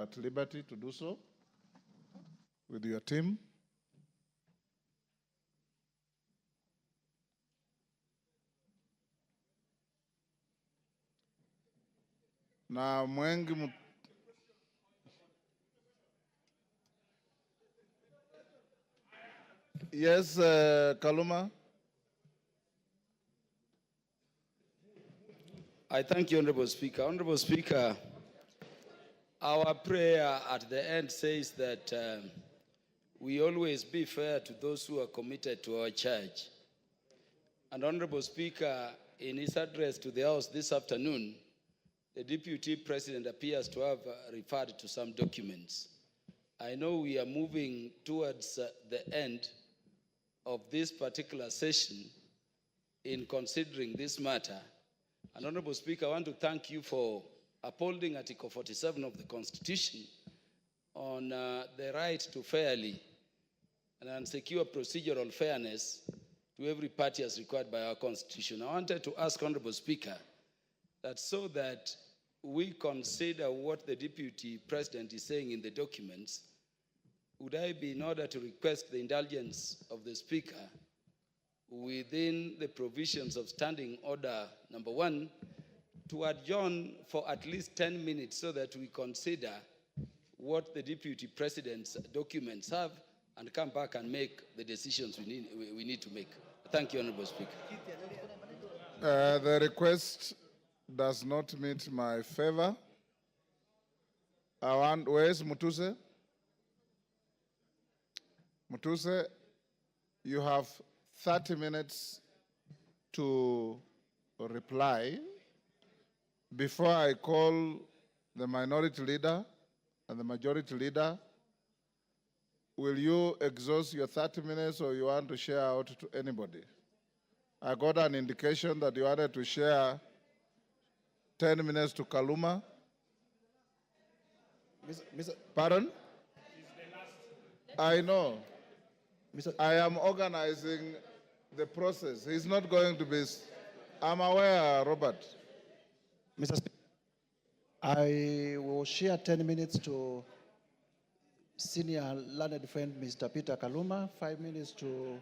at liberty to do so with your team. Na mwengi Yes, Kaluma. I thank you, Honorable Speaker. Honorable Speaker, our prayer at the end says that we always be fair to those who are committed to our church. And Honorable Speaker, in his address to the House this afternoon, the Deputy President appears to have referred to some documents. I know we are moving towards the end of this particular session in considering this matter. And Honorable Speaker, I want to thank you for upholding Article 47 of the Constitution on the right to fairly and secure procedural fairness to every party as required by our Constitution. I wanted to ask Honorable Speaker that so that we consider what the Deputy President is saying in the documents, would I be in order to request the indulgence of the Speaker within the provisions of Standing Order number 1 to adjourn for at least 10 minutes so that we consider what the Deputy President's documents have and come back and make the decisions we need to make. Thank you, Honorable Speaker. The request does not meet my favor. Where's Mutuse? Mutuse, you have 30 minutes to reply before I call the minority leader and the majority leader. Will you exhaust your 30 minutes or you want to share out to anybody? I got an indication that you wanted to share 10 minutes to Kaluma. Pardon? I know. I am organizing the process. He's not going to be... I'm aware, Robert. Mr. Speaker, I will share 10 minutes to senior learned friend, Mr. Peter Kaluma, 5 minutes to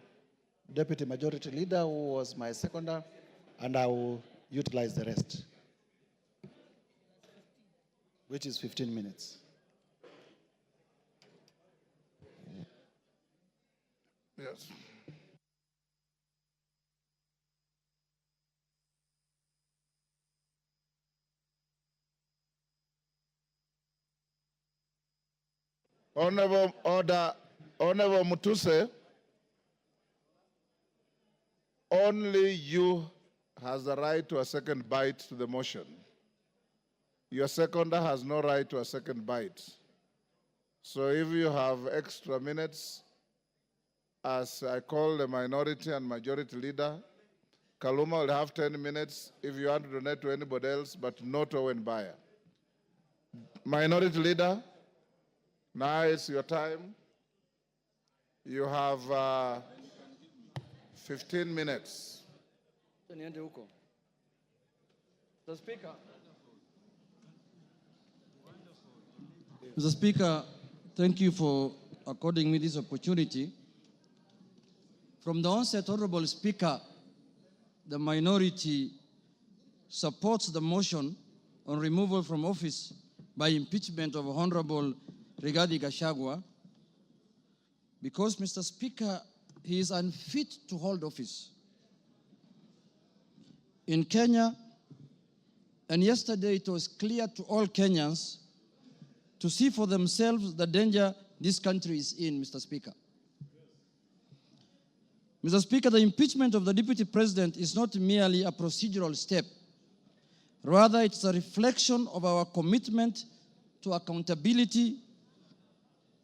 Deputy Majority Leader, who was my seconder, and I will utilize the rest, which is 15 minutes. Yes. Honorable Mutuse, only you has the right to a second bite to the motion. Your seconder has no right to a second bite. So if you have extra minutes, as I call the minority and majority leader, Kaluma will have 10 minutes if you want to donate to anybody else, but not Owen Bayer. Minority leader, now it's your time. You have 15 minutes. Mr. Speaker. Mr. Speaker, thank you for according me this opportunity. From the onset, Honorable Speaker, the minority supports the motion on removal from office by impeachment of Honorable Rigathi Gachagua because, Mr. Speaker, he is unfit to hold office. In Kenya, and yesterday it was clear to all Kenyans to see for themselves the danger this country is in, Mr. Speaker. Mr. Speaker, the impeachment of the Deputy President is not merely a procedural step. Rather, it's a reflection of our commitment to accountability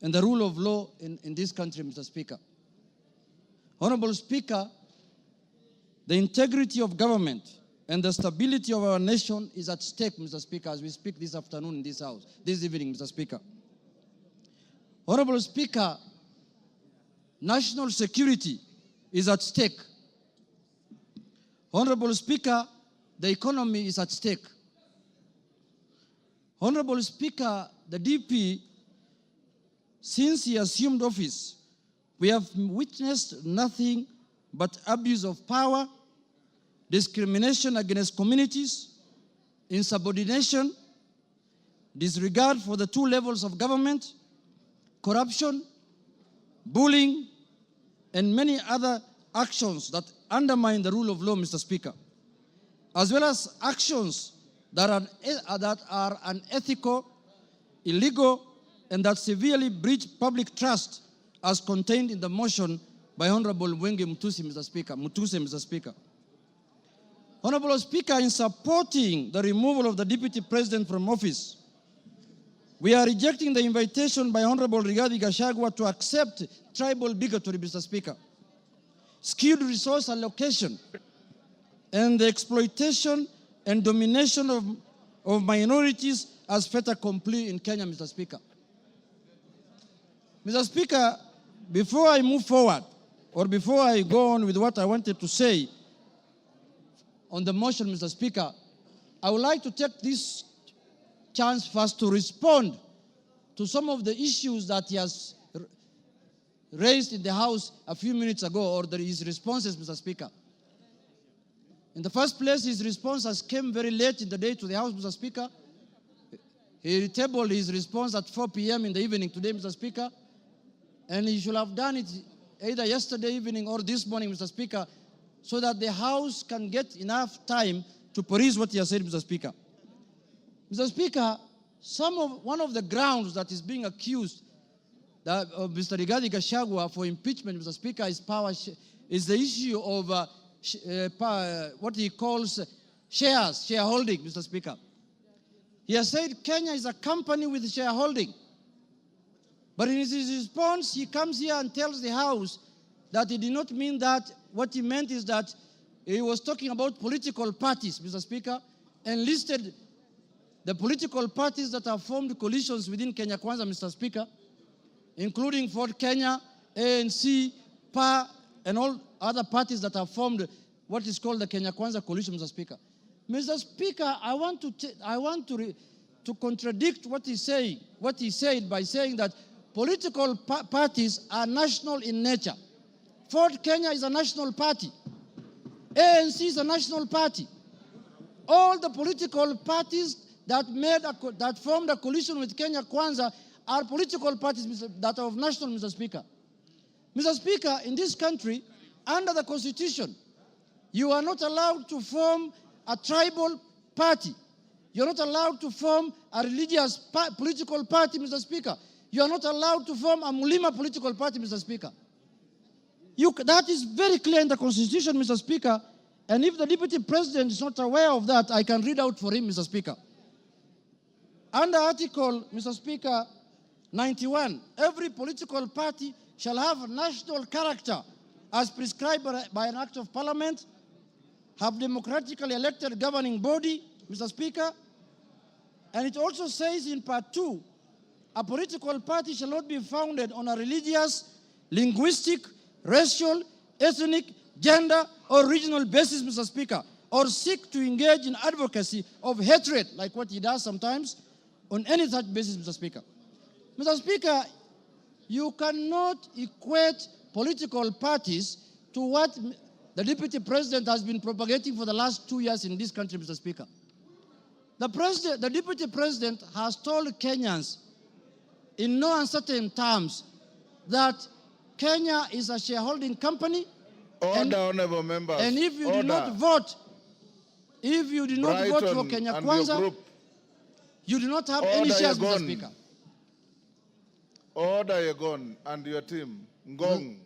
and the rule of law in this country, Mr. Speaker. Honorable Speaker, the integrity of government and the stability of our nation is at stake, Mr. Speaker, as we speak this afternoon in this House, this evening, Mr. Speaker. Honorable Speaker, national security is at stake. Honorable Speaker, the economy is at stake. Honorable Speaker, the DP, since he assumed office, we have witnessed nothing but abuse of power, discrimination against communities, insubordination, disregard for the two levels of government, corruption, bullying, and many other actions that undermine the rule of law, Mr. Speaker, as well as actions that are unethical, illegal, and that severely breach public trust as contained in the motion by Honorable Mwenge Mutuse, Mr. Speaker. Honorable Speaker, in supporting the removal of the Deputy President from office, we are rejecting the invitation by Honorable Rigathi Gachagua to accept tribal bigotry, Mr. Speaker, skewed resource allocation, and the exploitation and domination of minorities as fait accompli in Kenya, Mr. Speaker. Mr. Speaker, before I move forward, or before I go on with what I wanted to say on the motion, Mr. Speaker, I would like to take this chance first to respond to some of the issues that he has raised in the House a few minutes ago, or his responses, Mr. Speaker. In the first place, his responses came very late in the day to the House, Mr. Speaker. He tabled his response at 4 p.m. in the evening today, Mr. Speaker. And he should have done it either yesterday evening or this morning, Mr. Speaker, so that the House can get enough time to peruse what he has said, Mr. Speaker. Mr. Speaker, one of the grounds that is being accused of Mr. Rigathi Gachagua for impeachment, Mr. Speaker, is the issue of what he calls shareholding, Mr. Speaker. He has said Kenya is a company with shareholding. But in his response, he comes here and tells the House that he did not mean that. What he meant is that he was talking about political parties, Mr. Speaker, and listed the political parties that have formed coalitions within Kenya Kwanza, Mr. Speaker, including Ford Kenya, ANC, PA, and all other parties that have formed what is called the Kenya Kwanza coalition, Mr. Speaker. Mr. Speaker, I want to contradict what he said by saying that political parties are national in nature. Ford Kenya is a national party. ANC is a national party. All the political parties that formed a coalition with Kenya Kwanza are political parties that are of national, Mr. Speaker. Mr. Speaker, in this country, under the Constitution, you are not allowed to form a tribal party. You're not allowed to form a religious political party, Mr. Speaker. You are not allowed to form a Mulima political party, Mr. Speaker. That is very clear in the Constitution, Mr. Speaker. And if the Deputy President is not aware of that, I can read out for him, Mr. Speaker. Under Article, Mr. Speaker, 91, every political party shall have a national character as prescribed by an act of parliament, have democratically elected governing body, Mr. Speaker. And it also says in Part 2, a political party shall not be founded on a religious, linguistic, racial, ethnic, gender, or regional basis, Mr. Speaker, or seek to engage in advocacy of hatred, like what he does sometimes, on any such basis, Mr. Speaker. Mr. Speaker, you cannot equate political parties to what the Deputy President has been propagating for the last 2 years in this country, Mr. Speaker. The Deputy President has told Kenyans in no uncertain terms that Kenya is a shareholding company. Order, honorable members. And if you did not vote, for Kenya Kwanza, you do not have any shares, Mr. Speaker. Order, Yegon, and your team. Ngong.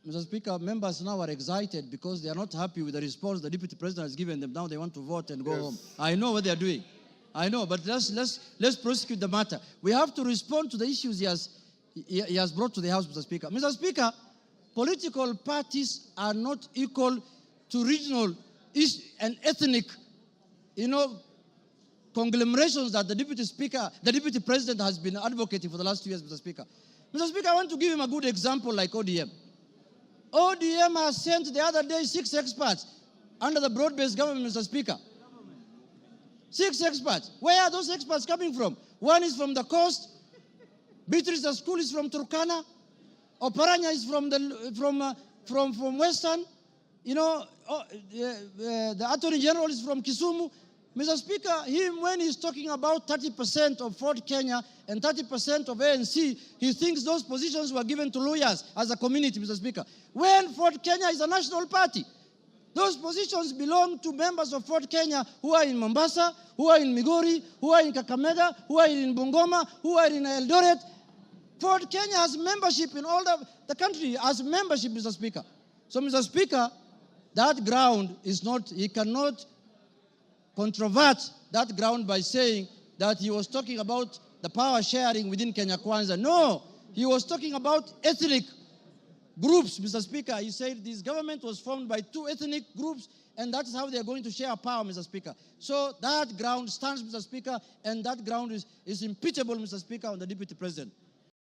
Mr. Speaker, members now are excited because they are not happy with the response the Deputy President has given them. Now they want to vote and go home. I know what they are doing. I know, but let's prosecute the matter. We have to respond to the issues he has brought to the House, Mr. Speaker. Mr. Speaker, political parties are not equal to regional and ethnic, conglomerations that the Deputy President has been advocating for the last 2 years, Mr. Speaker. Mr. Speaker, I want to give him a good example like ODM. ODM has sent the other day 6 experts under the broad-based government, Mr. Speaker. 6 experts. Where are those experts coming from? One is from the coast. Beatrice School is from Turkana. Oparanya is from Western. You know, the Attorney General is from Kisumu. Mr. Speaker, when he's talking about 30% of Fort Kenya and 30% of ANC, he thinks those positions were given to lawyers as a community, Mr. Speaker. When Fort Kenya is a national party, those positions belong to members of Fort Kenya who are in Mombasa, who are in Migori, who are in Kakamega, who are in Bungoma, who are in Eldoret. Fort Kenya has membership in all the country, has membership, Mr. Speaker. So, Mr. Speaker, that ground is not, he cannot controvert that ground by saying that he was talking about the power sharing within Kenya Kwanza. No, he was talking about ethnic groups, Mr. Speaker. He said this government was formed by 2 ethnic groups, and that's how they're going to share power, Mr. Speaker. So that ground stands, Mr. Speaker, and that ground is impeachable, Mr. Speaker, on the Deputy President.